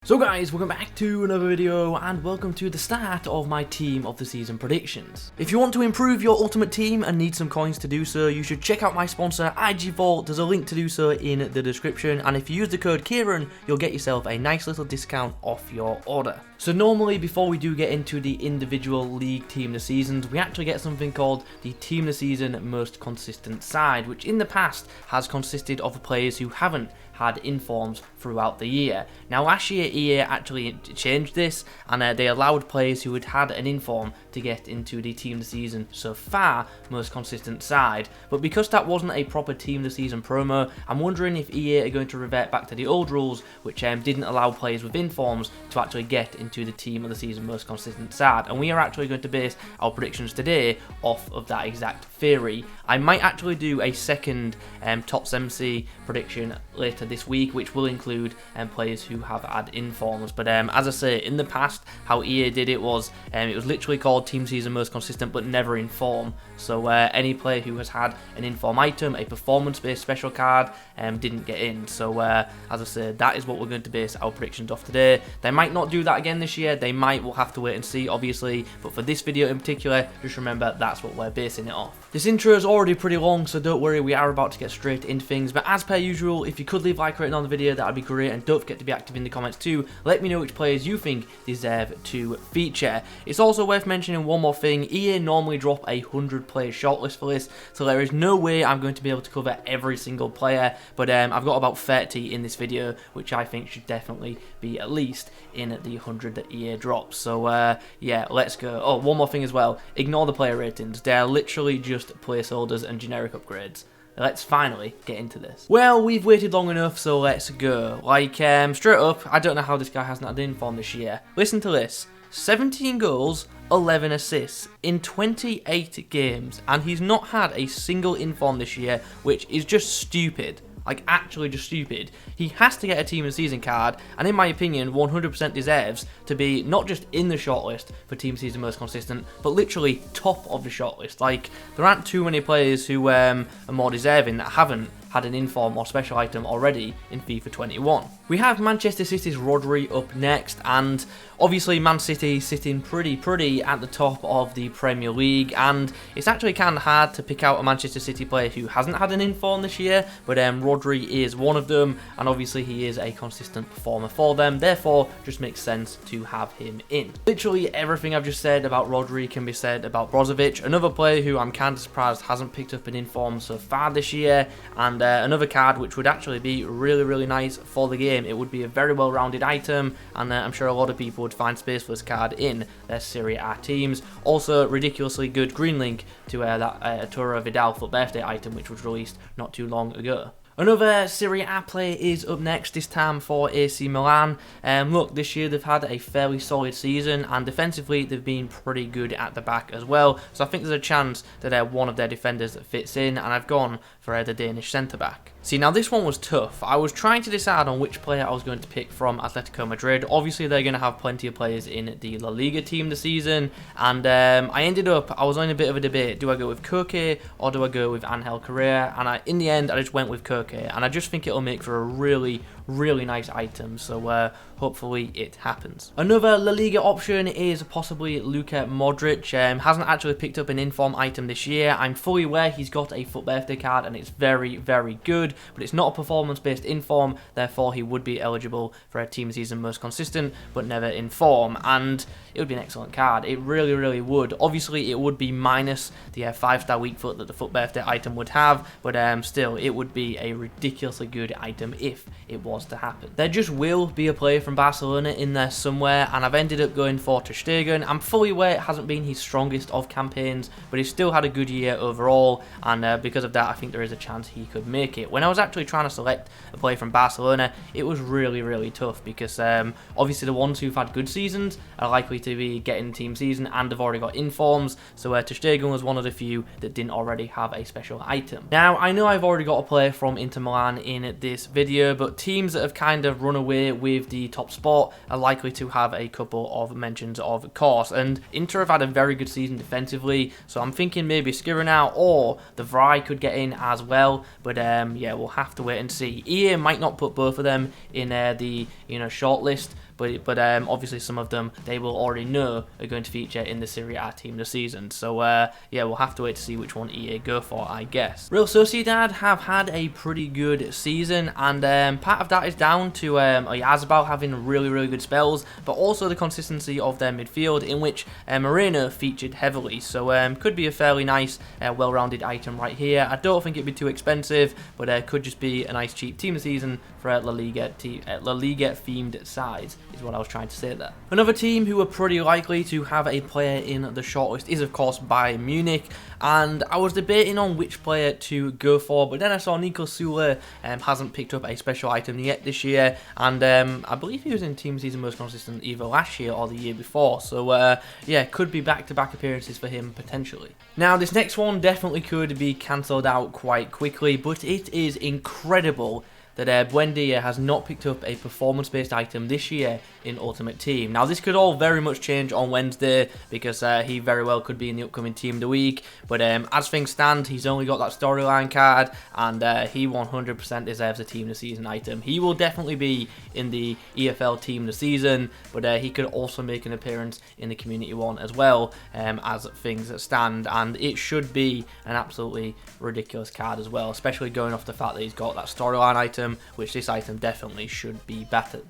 So guys, welcome back to another video and welcome to the start of my team of the season predictions. If you want to improve your ultimate team and need some coins to do so, you should check out my sponsor IG Vault. There's a link to do so in the description, and if you use the code Kieran, you'll get yourself a nice little discount off your order. So normally, before we do get into the individual league team of the seasons, we actually get something called the team of the season most consistent side, which in the past has consisted of players who haven't had informs throughout the year. Now last year EA actually changed this, and they allowed players who had had an inform to get into the team of the season so far most consistent side, but because that wasn't a proper team of the season promo, I'm wondering if EA are going to revert back to the old rules, which didn't allow players with informs to actually get into the team of the season most consistent side, and we are actually going to base our predictions today off of that exact theory. I might actually do a second Tots MC prediction later this week, which will include players who have had informs, but as I say, in the past how EA did it was literally called team season most consistent but never inform, so any player who has had an inform item, a performance based special card, didn't get in. So as I say, that is what we're going to base our predictions off today. They might not do that again this year, they might, we'll have to wait and see obviously, but for this video in particular, just remember that's what we're basing it off. This intro is already pretty long, so don't worry, we are about to get straight into things, but as per usual, if you could leave a like rating on the video, that would be great, and don't forget to be active in the comments too. Let me know which players you think deserve to feature. It's also worth mentioning one more thing, EA normally drop a 100 player shortlist for this, so there is no way I'm going to be able to cover every single player, but I've got about 30 in this video, which I think should definitely be at least in the 100 that EA drops. So yeah, let's go. Oh, one more thing as well, ignore the player ratings, they're literally just placeholders and generic upgrades. Let's finally get into this. Well, we've waited long enough, so let's go. Like, straight up, I don't know how this guy hasn't had an inform this year. Listen to this. 17 goals, 11 assists in 28 games, and he's not had a single inform this year, which is just stupid. Like, actually just stupid. He has to get a team of the season card, and in my opinion 100% deserves to be not just in the shortlist for team season most consistent, but literally top of the shortlist. Like, there aren't too many players who are more deserving that haven't had an inform or special item already in FIFA 21. We have Manchester City's Rodri up next, and obviously Man City sitting pretty at the top of the Premier League, and it's actually kind of hard to pick out a Manchester City player who hasn't had an inform this year, but Rodri is one of them, and obviously he is a consistent performer for them, therefore just makes sense to have him in. Literally everything I've just said about Rodri can be said about Brozovic, another player who I'm kind of surprised hasn't picked up an inform so far this year, and another card which would actually be really nice for the game. It would be a very well-rounded item, and I'm sure a lot of people would find space for this card in their Serie A teams. Also, ridiculously good green link to that Toro Vidal for birthday item, which was released not too long ago. Another Serie A player is up next, this time for AC Milan. Look, this year they've had a fairly solid season, and defensively they've been pretty good at the back as well, so I think there's a chance that one of their defenders that fits in, and I've gone for the Danish centre-back. See, now this one was tough. I was trying to decide on which player I was going to pick from Atletico Madrid. Obviously they're going to have plenty of players in the La Liga team this season, and I was on a bit of a debate. Do I go with Koke or do I go with Angel Correa? And in the end I just went with Koke, and I just think it'll make for a really nice item, so hopefully it happens. Another La Liga option is possibly Luca Modric. Hasn't actually picked up an inform item this year. I'm fully aware he's got a FUT birthday card and it's very good, but it's not a performance based inform, therefore he would be eligible for a team season most consistent but never inform, and it would be an excellent card. It really would. Obviously it would be minus the 5-star weak foot that the FUT birthday item would have, but still it would be a ridiculously good item if it was to happen. There just will be a player from Barcelona in there somewhere, and I've ended up going for Ter Stegen. I'm fully aware it hasn't been his strongest of campaigns, but he's still had a good year overall, and because of that I think there is a chance he could make it. When I was actually trying to select a player from Barcelona, it was really tough, because obviously the ones who've had good seasons are likely to be getting team season and have already got informs, so Ter Stegen was one of the few that didn't already have a special item. Now I know I've already got a player from Inter Milan in this video, but teams that have kind of run away with the top spot are likely to have a couple of mentions of course, and Inter have had a very good season defensively, so I'm thinking maybe Skriniar or the Vrij could get in as well, but yeah, we'll have to wait and see. EA might not put both of them in the shortlist, but obviously some of them they will already know are going to feature in the Serie A team this season. So yeah, we'll have to wait to see which one EA go for, I guess. Real Sociedad have had a pretty good season, and part of that is down to Oyarzabal having really good spells, but also the consistency of their midfield, in which Moreno featured heavily. So could be a fairly nice, well-rounded item right here. I don't think it'd be too expensive, but could just be a nice cheap team of the season for La Liga themed sides, is what I was trying to say there. Another team who are pretty likely to have a player in the shortlist is of course Bayern Munich, and I was debating on which player to go for, but then I saw Nico Sule hasn't picked up a special item yet this year, and I believe he was in team season most consistent either last year or the year before, so yeah, could be back-to-back appearances for him potentially. Now this next one definitely could be cancelled out quite quickly, but it is incredible that Buendia has not picked up a performance-based item this year in Ultimate Team. Now, this could all very much change on Wednesday, because he very well could be in the upcoming Team of the Week, but as things stand, he's only got that storyline card, and he 100% deserves a Team of the Season item. He will definitely be in the EFL Team of the Season, but he could also make an appearance in the Community one as well, as things stand, and it should be an absolutely ridiculous card as well, especially going off the fact that he's got that storyline item, which this item definitely should be better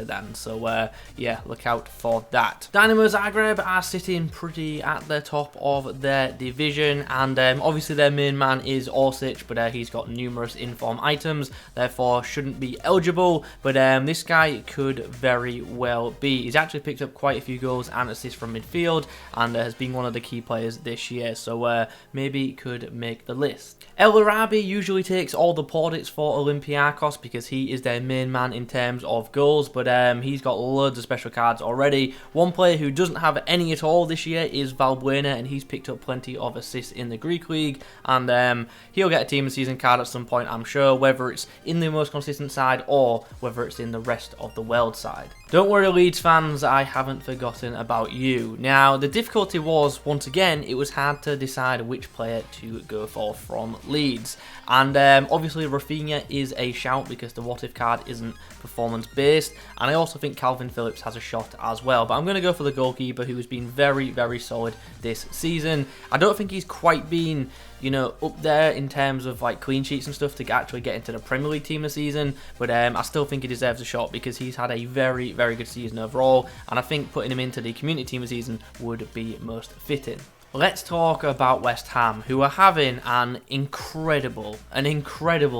than. So yeah, look out for that. Dynamo Zagreb are sitting pretty at the top of their division, and obviously their main man is Orsic, but he's got numerous inform items, therefore shouldn't be eligible, but this guy could very well be. He's actually picked up quite a few goals and assists from midfield, and has been one of the key players this year, so maybe could make the list. El Arabi usually takes all the plaudits for Olympiacos because he is their main man in terms of goals, but he's got loads of special cards already. One player who doesn't have any at all this year is Valverde, and he's picked up plenty of assists in the Greek League, and he'll get a team of season card at some point, I'm sure, whether it's in the most consistent side or whether it's in the rest of the world side. Don't worry, Leeds fans, I haven't forgotten about you. Now, the difficulty was, once again, it was hard to decide which player to go for from Leeds, and obviously Rafinha is a shout because the what if card isn't performance based, and I also think Calvin Phillips has a shot as well, but I'm going to go for the goalkeeper, who has been very solid this season. I don't think he's quite been, you know, up there in terms of like clean sheets and stuff to actually get into the Premier League team this season, but I still think he deserves a shot because he's had a very good season overall, and I think putting him into the community team this season would be most fitting. Let's talk about West Ham, who are having an incredible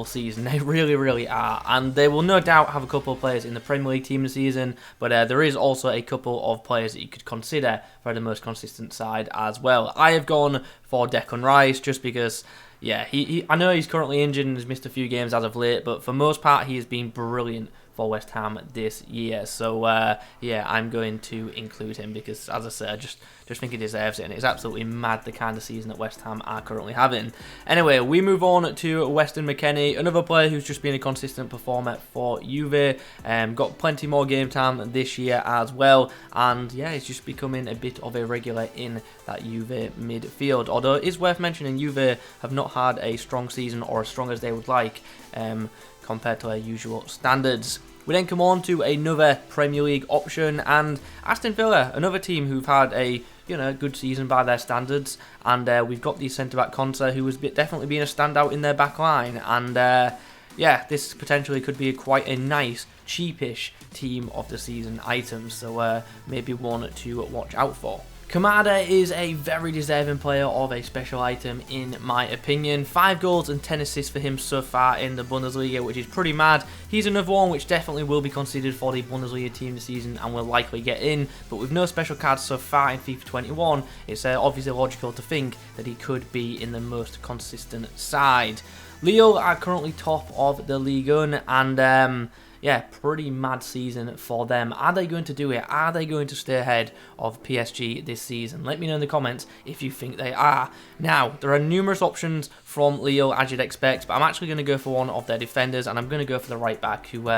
season. They really are, and they will no doubt have a couple of players in the Premier League team this season, but there is also a couple of players that you could consider for the most consistent side as well. I have gone for Declan Rice just because, yeah, I know he's currently injured and has missed a few games as of late, but for most part he has been brilliant for West Ham this year. So yeah, I'm going to include him because, as I said, I just think he deserves it, and it's absolutely mad the kind of season that West Ham are currently having. Anyway, we move on to Weston McKennie, another player who's just been a consistent performer for Juve. Got plenty more game time this year as well, and yeah, he's just becoming a bit of a regular in that Juve midfield. Although it is worth mentioning, Juve have not had a strong season, or as strong as they would like, compared to their usual standards. We then come on to another Premier League option, and Aston Villa, another team who've had a good season by their standards, and we've got the centre-back Konsa, who has definitely been a standout in their back line, and yeah, this potentially could be quite a nice, cheapish team of the season item, so maybe one to watch out for. Kamada is a very deserving player of a special item in my opinion. 5 goals and 10 assists for him so far in the Bundesliga, which is pretty mad. He's another one which definitely will be considered for the Bundesliga team this season and will likely get in, but with no special cards so far in FIFA 21, it's obviously logical to think that he could be in the most consistent side. Lille are currently top of the Ligue 1, and yeah, pretty mad season for them. Are they going to do it? Are they going to stay ahead of PSG this season? Let me know in the comments if you think they are. Now, there are numerous options from Lille, as you'd expect, but I'm actually going to go for one of their defenders, and I'm going to go for the right back, who,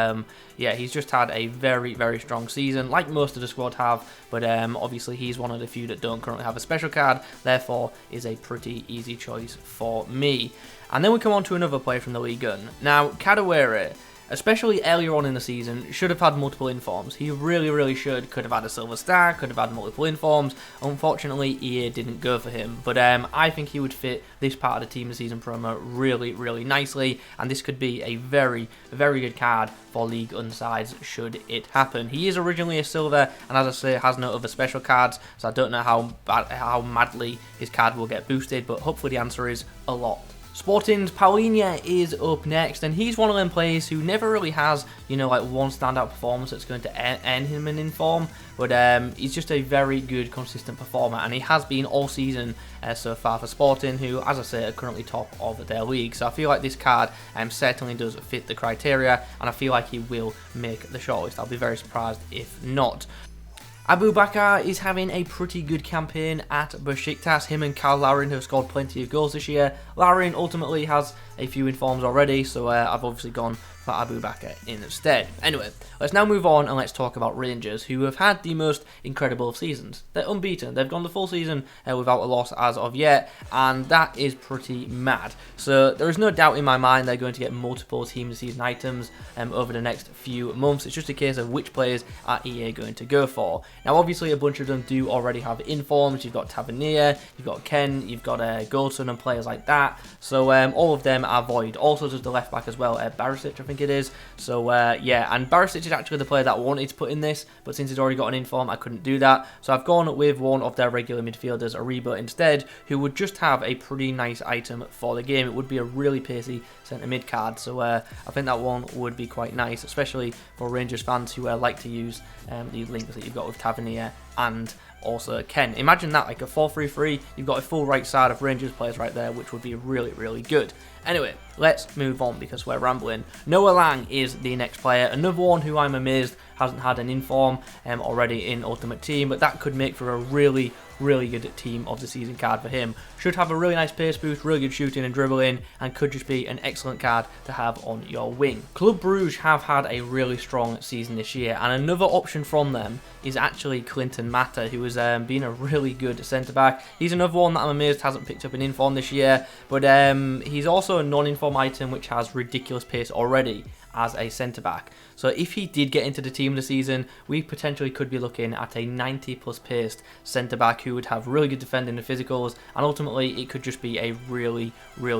yeah, he's just had a very strong season, like most of the squad have, but obviously he's one of the few that don't currently have a special card, therefore is a pretty easy choice for me. And then we come on to another player from the Ligue 1. Now, Kadewere. especially earlier on in the season, should have had multiple informs. He really should. Could have had a silver star, could have had multiple informs. Unfortunately, EA didn't go for him, but I think he would fit this part of the team of the season promo really nicely, and this could be a very good card for League Unsides should it happen. He is originally a silver, and as I say, has no other special cards, so I don't know how madly his card will get boosted, but hopefully the answer is a lot. Sporting's Paulinho is up next, and he's one of them players who never really has, you know, like one standout performance that's going to end him an inform, but he's just a very good, consistent performer, and he has been all season so far for Sporting, who, as I say, are currently top of their league. So I feel like this card certainly does fit the criteria, and I feel like he will make the shortlist. I'll be very surprised if not. Abubakar is having a pretty good campaign at Besiktas. Him and Karl Laurin have scored plenty of goals this year. Laurin ultimately has a few informs already, so I've obviously gone for Abubakar instead. Anyway, let's now move on and let's talk about Rangers, who have had the most incredible of seasons. They're unbeaten. They've gone the full season without a loss as of yet, and that is pretty mad. So there is no doubt in my mind they're going to get multiple team of the season items over the next few months. It's just a case of which players are EA going to go for. Now, obviously, a bunch of them do already have informs. You've got Tavernier, you've got Kean, you've got Goldson and players like that. So all of them are void. Also, does the left back as well, Barisic, I think it is. So yeah, and Barisic is actually the player that I wanted to put in this, but since he's already got an inform, I couldn't do that. So I've gone with one of their regular midfielders, Ariba, instead, who would just have a pretty nice item for the game. It would be a really pacey centre mid card. So I think that one would be quite nice, especially for Rangers fans who like to use the links that you've got with Tavernier and also Kean. Imagine that, like a 4-3-3, you've got a full right side of Rangers players right there, which would be really good. Anyway, let's move on because we're rambling. Noah Lang is the next player, another one who I'm amazed hasn't had an inform already in Ultimate Team, but that could make for a really good team of the season card for him. Should have a really nice pace boost, really good shooting and dribbling, and could just be an excellent card to have on your wing. Club Brugge have had a really strong season this year, and another option from them is actually Clinton Mata, who has been a really good centre-back. He's another one that I'm amazed hasn't picked up an inform this year, but he's also a non-inform item which has ridiculous pace already as a centre-back. So if he did get into the team of the season, we potentially could be looking at a 90+ paced centre-back who would have really good defending and physicals, and ultimately it could just be a really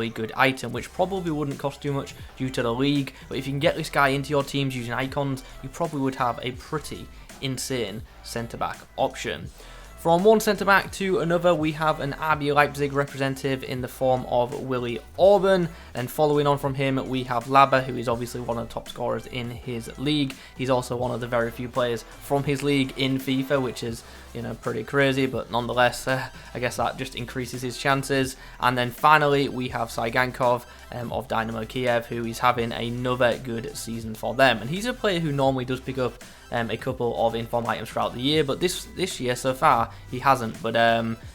good item, which probably wouldn't cost too much due to the league. But if you can get this guy into your teams using icons, you probably would have a pretty insane centre-back option. From one centre-back to another, we have an RB Leipzig representative in the form of Willy Orban, and following on from him, we have Alaba, who is obviously one of the top scorers in his league. He's also one of the very few players from his league in FIFA, which is, you know, pretty crazy, but nonetheless, I guess that just increases his chances. And then finally, we have Saigankov of Dynamo Kiev, who is having another good season for them. And he's a player who normally does pick up a couple of inform items throughout the year, but this year so far he hasn't. But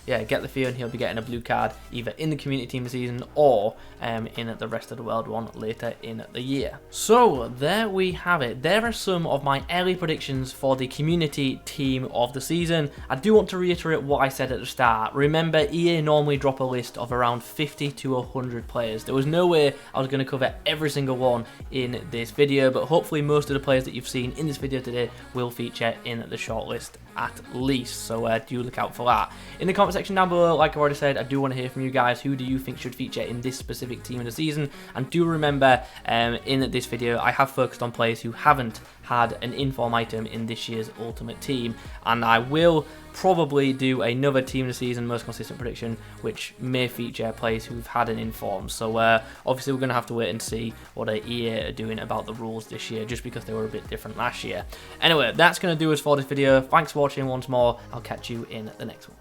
yeah, get the feeling he'll be getting a blue card either in the community team this season or in the rest of the world one later in the year. So there we have it. There are some of my early predictions for the community team of the season. I do want to reiterate what I said at the start. Remember, EA normally drop a list of around 50 to 100 players. There was no way I was going to cover every single one in this video, but hopefully most of the players that you've seen in this video today will feature in the shortlist at least, so do look out for that. In the comment section down below, like I've already said, I do want to hear from you guys. Who do you think should feature in this specific team of the season? And do remember, in this video, I have focused on players who haven't had an inform item in this year's Ultimate Team, and I will probably do another team of the season most consistent prediction, which may feature players who've had an inform. So obviously we're going to have to wait and see what EA are doing about the rules this year, just because they were a bit different last year. Anyway, that's going to do us for this video. Thanks for watching once more. I'll catch you in the next one.